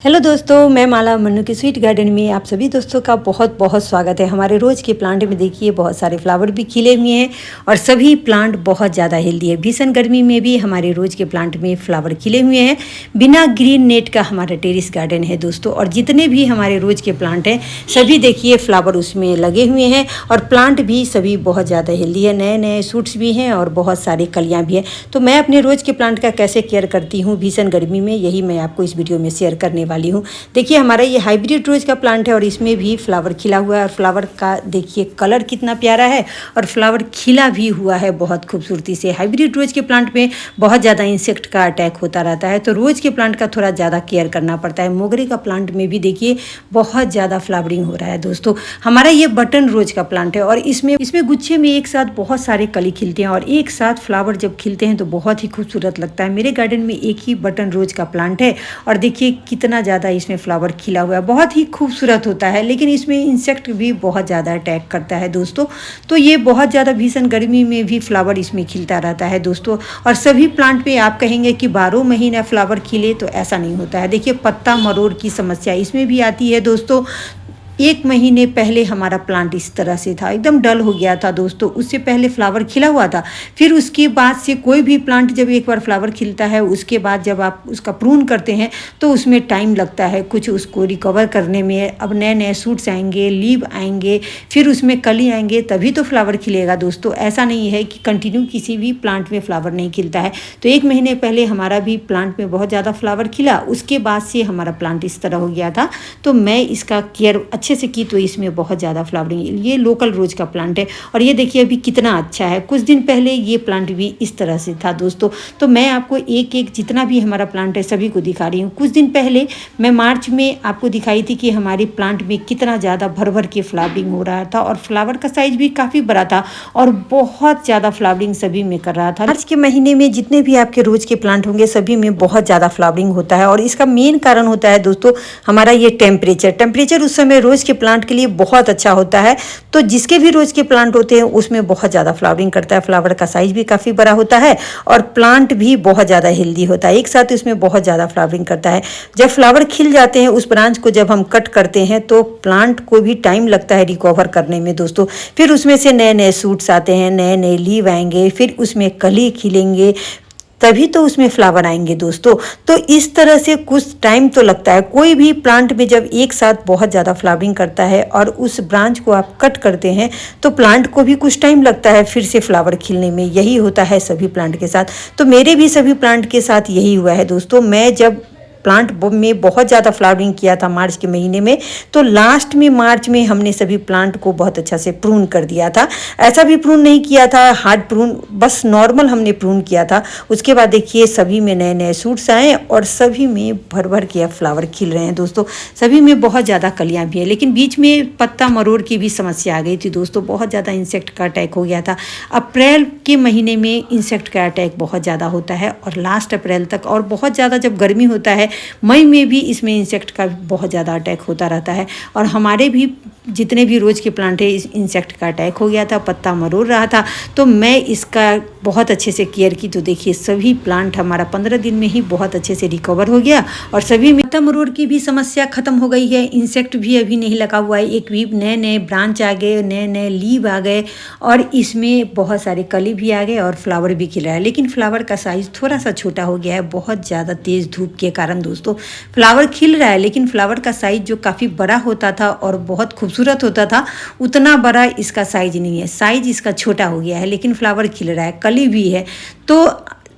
Hello दोस्तों, मैं माला मन्नू की स्वीट गार्डन में आप सभी दोस्तों का बहुत बहुत स्वागत है। हमारे रोज़ के प्लांट में देखिए बहुत सारे फ्लावर भी खिले हुए हैं और सभी प्लांट बहुत ज़्यादा हेल्दी है। भीषण गर्मी में भी हमारे रोज़ के प्लांट में फ्लावर खिले हुए हैं। बिना ग्रीन नेट का हमारा टेरेस गार्डन है दोस्तों, और जितने भी हमारे रोज़ के प्लांट हैं सभी देखिए फ्लावर उसमें लगे हुए हैं और प्लांट भी सभी बहुत ज़्यादा हेल्दी है। नए नए सूट्स भी हैं और बहुत सारी कलियाँ भी हैं। तो मैं अपने रोज़ के प्लांट का कैसे केयर करती हूँ भीषण गर्मी में, यही मैं आपको इस वीडियो में शेयर करने वाली हूँ। देखिए हमारा ये हाइब्रिड रोज का प्लांट है और इसमें भी फ्लावर खिला हुआ है और फ्लावर का देखिए कलर कितना प्यारा है और फ्लावर खिला भी हुआ है बहुत खूबसूरती से। हाइब्रिड रोज के प्लांट में बहुत ज़्यादा इंसेक्ट का अटैक होता रहता है, तो रोज के प्लांट का थोड़ा ज़्यादा केयर करना पड़ता है। मोगरे का प्लांट में भी देखिए बहुत ज़्यादा फ्लावरिंग हो रहा है दोस्तों। हमारा ये बटन रोज का प्लांट है और इसमें गुच्छे में एक साथ बहुत सारे कली खिलते हैं और एक साथ फ्लावर जब खिलते हैं तो बहुत ही खूबसूरत लगता है। मेरे गार्डन में एक ही बटन रोज का प्लांट है और देखिए कितना ज़्यादा इसमें फ्लावर खिला हुआ है, बहुत ही खूबसूरत होता है। लेकिन इसमें इंसेक्ट भी बहुत ज़्यादा अटैक करता है दोस्तों, तो ये बहुत ज़्यादा भीषण गर्मी में भी फ्लावर इसमें खिलता रहता है दोस्तों। और सभी प्लांट पे आप कहेंगे कि 12 महीना फ्लावर खिले, तो ऐसा नहीं होता है। देखिए पत्ता मरोड़ की समस्या इसमें भी आती है दोस्तों। 1 महीने पहले हमारा प्लांट इस तरह से था, एकदम डल हो गया था दोस्तों। उससे पहले फ्लावर खिला हुआ था, फिर उसके बाद से कोई भी प्लांट जब एक बार फ्लावर खिलता है उसके बाद जब आप उसका प्रून करते हैं तो उसमें टाइम लगता है कुछ उसको रिकवर करने में। अब नए नए सूट्स आएंगे, लीव आएंगे, फिर उसमें कली आएंगे, तभी तो फ्लावर खिलेगा दोस्तों। ऐसा नहीं है कि कंटिन्यू किसी भी प्लांट में फ्लावर नहीं खिलता है। तो 1 महीने पहले हमारा भी प्लांट में बहुत ज़्यादा फ्लावर खिला, उसके बाद से हमारा प्लांट इस तरह हो गया था। तो मैं इसका केयर अच्छे से की तो इसमें बहुत ज़्यादा फ्लावरिंग। ये लोकल रोज का प्लांट है और ये देखिए अभी कितना अच्छा है। कुछ दिन पहले ये प्लांट भी इस तरह से था दोस्तों। तो मैं आपको एक एक जितना भी हमारा प्लांट है सभी को दिखा रही हूँ। कुछ दिन पहले मैं मार्च में आपको दिखाई थी कि हमारे प्लांट में कितना ज़्यादा भर भर के फ्लावरिंग हो रहा था और फ्लावर का साइज भी काफ़ी बड़ा था और बहुत ज़्यादा फ्लावरिंग सभी में कर रहा था। मार्च के महीने में जितने भी आपके रोज के प्लांट होंगे सभी में बहुत ज़्यादा फ्लावरिंग होता है और इसका मेन कारण होता है दोस्तों हमारा ये टेम्परेचर उस समय रोज के प्लांट के लिए बहुत अच्छा होता है। तो जिसके भी रोज के प्लांट होते हैं उसमें बहुत ज़्यादा फ्लावरिंग करता है, फ्लावर का साइज भी काफ़ी बड़ा होता है और प्लांट भी बहुत ज़्यादा हेल्दी होता है। एक साथ उसमें बहुत ज़्यादा फ्लावरिंग करता है। जब फ्लावर खिल जाते हैं उस ब्रांच को जब हम कट करते हैं तो प्लांट को भी टाइम लगता है रिकवर करने में दोस्तों। फिर उसमें से नए नए सूट्स आते हैं, नए नए लीव आएंगे, फिर उसमें कली खिलेंगे, तभी तो उसमें फ्लावर आएंगे दोस्तों। तो इस तरह से कुछ टाइम तो लगता है। कोई भी प्लांट में जब एक साथ बहुत ज़्यादा फ्लावरिंग करता है और उस ब्रांच को आप कट करते हैं तो प्लांट को भी कुछ टाइम लगता है फिर से फ्लावर खिलने में। यही होता है सभी प्लांट के साथ। तो मेरे भी सभी प्लांट के साथ यही हुआ है दोस्तों। मैं जब प्लांट में बहुत ज़्यादा फ्लावरिंग किया था मार्च के महीने में, तो लास्ट में मार्च में हमने सभी प्लांट को बहुत अच्छा से प्रून कर दिया था। ऐसा भी प्रून नहीं किया था हार्ड प्रून, बस नॉर्मल हमने प्रून किया था। उसके बाद देखिए सभी में नए नए सूट्स आए और सभी में भर भर के अब फ्लावर खिल रहे हैं दोस्तों। सभी में बहुत ज़्यादा कलियाँ भी हैं, लेकिन बीच में पत्ता मरोड़ की भी समस्या आ गई थी दोस्तों। बहुत ज़्यादा इंसेक्ट का अटैक हो गया था। अप्रैल के महीने में इंसेक्ट का अटैक बहुत ज़्यादा होता है और लास्ट अप्रैल तक, और बहुत ज़्यादा जब गर्मी होता है मई में भी इसमें इंसेक्ट का बहुत ज़्यादा अटैक होता रहता है। और हमारे भी जितने भी रोज़ के प्लांट है इस इंसेक्ट का अटैक हो गया था, पत्ता मरोड़ रहा था। तो मैं इसका बहुत अच्छे से केयर की, तो देखिए सभी प्लांट हमारा 15 दिन में ही बहुत अच्छे से रिकवर हो गया और सभी में पत्ता मरोड़ की भी समस्या खत्म हो गई है। इंसेक्ट भी अभी नहीं लगा हुआ है। एक भी नए नए ब्रांच आ गए, नए नए लीव आ गए और इसमें बहुत सारे कली भी आ गए और फ्लावर भी खिल रहा है। लेकिन फ्लावर का साइज़ थोड़ा सा छोटा हो गया है बहुत ज़्यादा तेज़ धूप के कारण दोस्तों। फ्लावर खिल रहा है लेकिन फ्लावर का साइज जो काफ़ी बड़ा होता था और बहुत खूबसूरत होता था उतना बड़ा इसका साइज नहीं है। साइज इसका छोटा हो गया है लेकिन फ्लावर खिल रहा है, कली भी है। तो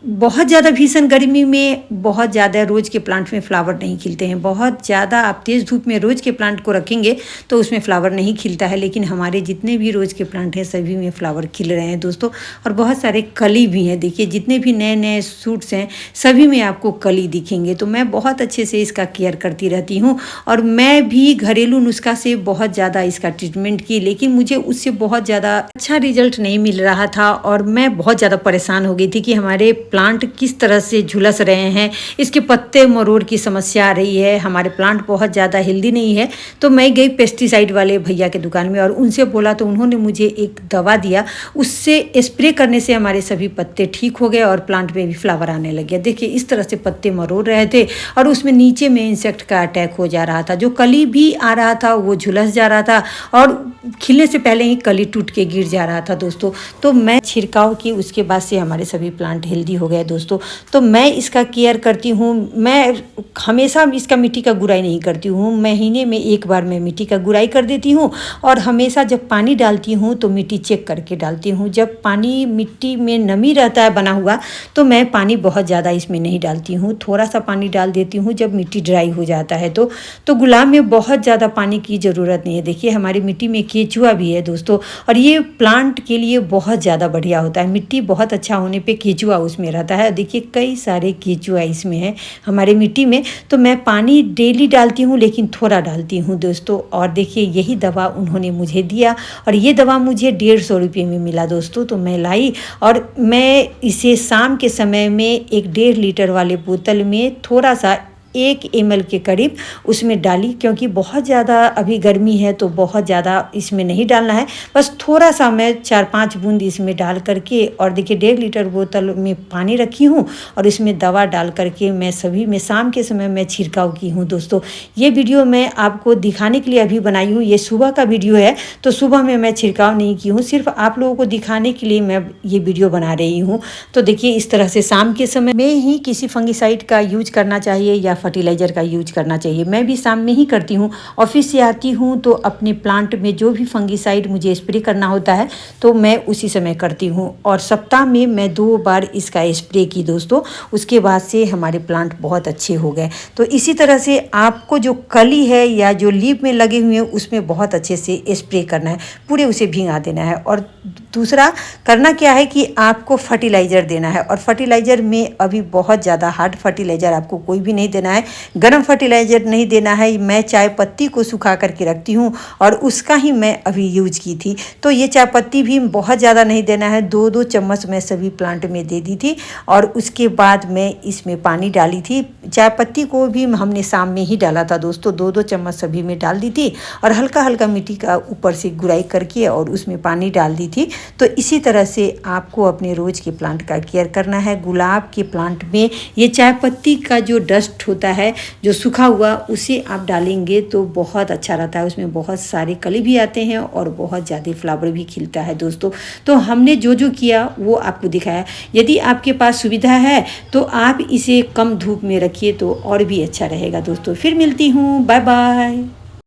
बहुत ज़्यादा भीषण गर्मी में बहुत ज़्यादा रोज़ के प्लांट में फ्लावर नहीं खिलते हैं। बहुत ज़्यादा आप तेज़ धूप में रोज़ के प्लांट को रखेंगे तो उसमें फ्लावर नहीं खिलता है। लेकिन हमारे जितने भी रोज़ के प्लांट हैं सभी में फ्लावर खिल रहे हैं दोस्तों और बहुत सारे कली भी हैं। देखिए जितने भी नए नए सूट्स हैं सभी में आपको कली दिखेंगे। तो मैं बहुत अच्छे से इसका केयर करती रहती हूँ और मैं भी घरेलू नुस्खा से बहुत ज़्यादा इसका ट्रीटमेंट की, लेकिन मुझे उससे बहुत ज़्यादा अच्छा रिजल्ट नहीं मिल रहा था और मैं बहुत ज़्यादा परेशान हो गई थी कि हमारे प्लांट किस तरह से झुलस रहे हैं, इसके पत्ते मरोड़ की समस्या आ रही है, हमारे प्लांट बहुत ज़्यादा हेल्दी नहीं है। तो मैं गई पेस्टिसाइड वाले भैया के दुकान में और उनसे बोला तो उन्होंने मुझे एक दवा दिया, उससे स्प्रे करने से हमारे सभी पत्ते ठीक हो गए और प्लांट में भी फ्लावर आने लग गया। देखिए इस तरह से पत्ते मरोड़ रहे थे और उसमें नीचे में इंसेक्ट का अटैक हो जा रहा था, जो कली भी आ रहा था वो झुलस जा रहा था और खिलने से पहले ही कली टूट के गिर जा रहा था दोस्तों। तो मैं छिड़काव की, उसके बाद से हमारे सभी प्लांट हेल्दी हो गए दोस्तों। तो मैं इसका केयर करती हूँ, मैं हमेशा इसका मिट्टी का गुड़ाई नहीं करती हूँ, महीने में एक बार मैं मिट्टी का गुड़ाई कर देती हूँ और हमेशा जब पानी डालती हूँ तो मिट्टी चेक करके डालती हूँ। जब पानी मिट्टी में नमी रहता है बना हुआ तो मैं पानी बहुत ज़्यादा इसमें नहीं डालती हूँ, थोड़ा सा पानी डाल देती हूँ जब मिट्टी ड्राई हो जाता है। तो गुलाब में बहुत ज़्यादा पानी की ज़रूरत नहीं है। देखिए हमारी मिट्टी में केचुआ भी है दोस्तों और ये प्लांट के लिए बहुत ज़्यादा बढ़िया होता है। मिट्टी बहुत अच्छा होने पे केचुआ उसमें रहता है। देखिए कई सारे केचुआ इसमें है हमारे मिट्टी में। तो मैं पानी डेली डालती हूँ लेकिन थोड़ा डालती हूँ दोस्तों। और देखिए यही दवा उन्होंने मुझे दिया और ये दवा मुझे 150 रुपये में मिला दोस्तों। तो मैं लाई और मैं इसे शाम के समय में एक 1.5 लीटर वाले बोतल में थोड़ा सा 1 ml के करीब उसमें डाली, क्योंकि बहुत ज़्यादा अभी गर्मी है तो बहुत ज़्यादा इसमें नहीं डालना है, बस थोड़ा सा मैं 4-5 बूंद इसमें डाल करके और देखिए 1.5 लीटर बोतल में पानी रखी हूँ और इसमें दवा डाल करके मैं सभी में शाम के समय मैं छिड़काव की हूँ दोस्तों। ये वीडियो मैं आपको दिखाने के लिए अभी बनाई हूँ, ये सुबह का वीडियो है तो सुबह में मैं छिड़काव नहीं की हूँ, सिर्फ आप लोगों को दिखाने के लिए मैं ये वीडियो बना रही हूँ। तो देखिए इस तरह से शाम के समय में ही किसी फंगिसाइड का यूज करना चाहिए या फर्टिलाइज़र का यूज करना चाहिए। मैं भी शाम में ही करती हूँ, ऑफिस से आती हूँ तो अपने प्लांट में जो भी फंगिसाइड मुझे स्प्रे करना होता है तो मैं उसी समय करती हूँ और सप्ताह में मैं 2 बार इसका स्प्रे की दोस्तों। उसके बाद से हमारे प्लांट बहुत अच्छे हो गए। तो इसी तरह से आपको जो कली है या जो लीफ में लगे हुए हैं उसमें बहुत अच्छे से स्प्रे करना है, पूरे उसे भिंगा देना है। और दूसरा करना क्या है कि आपको फर्टिलाइज़र देना है और फर्टिलाइज़र में अभी बहुत ज़्यादा हार्ड फर्टिलाइज़र आपको कोई भी नहीं देना है, गर्म फर्टिलाइज़र नहीं देना है। मैं चाय पत्ती को सुखा करके रखती हूँ और उसका ही मैं अभी यूज की थी। तो ये चाय पत्ती भी बहुत ज़्यादा नहीं देना है, 2-2 चम्मच मैं सभी प्लांट में दे दी थी और उसके बाद मैं इसमें पानी डाली थी। चाय पत्ती को भी हमने शाम में ही डाला था दोस्तों, 2-2 चम्मच सभी में डाल दी थी और हल्का हल्का मिट्टी का ऊपर से गुड़ाई करके और उसमें पानी डाल दी थी। तो इसी तरह से आपको अपने रोज़ के प्लांट का केयर करना है। गुलाब के प्लांट में ये चाय पत्ती का जो डस्ट होता है, जो सूखा हुआ, उसे आप डालेंगे तो बहुत अच्छा रहता है। उसमें बहुत सारे कली भी आते हैं और बहुत ज़्यादा फ्लावर भी खिलता है दोस्तों। तो हमने जो जो किया वो आपको दिखाया। यदि आपके पास सुविधा है तो आप इसे कम धूप में रखिए तो और भी अच्छा रहेगा दोस्तों। फिर मिलती हूँ, बाय बाय।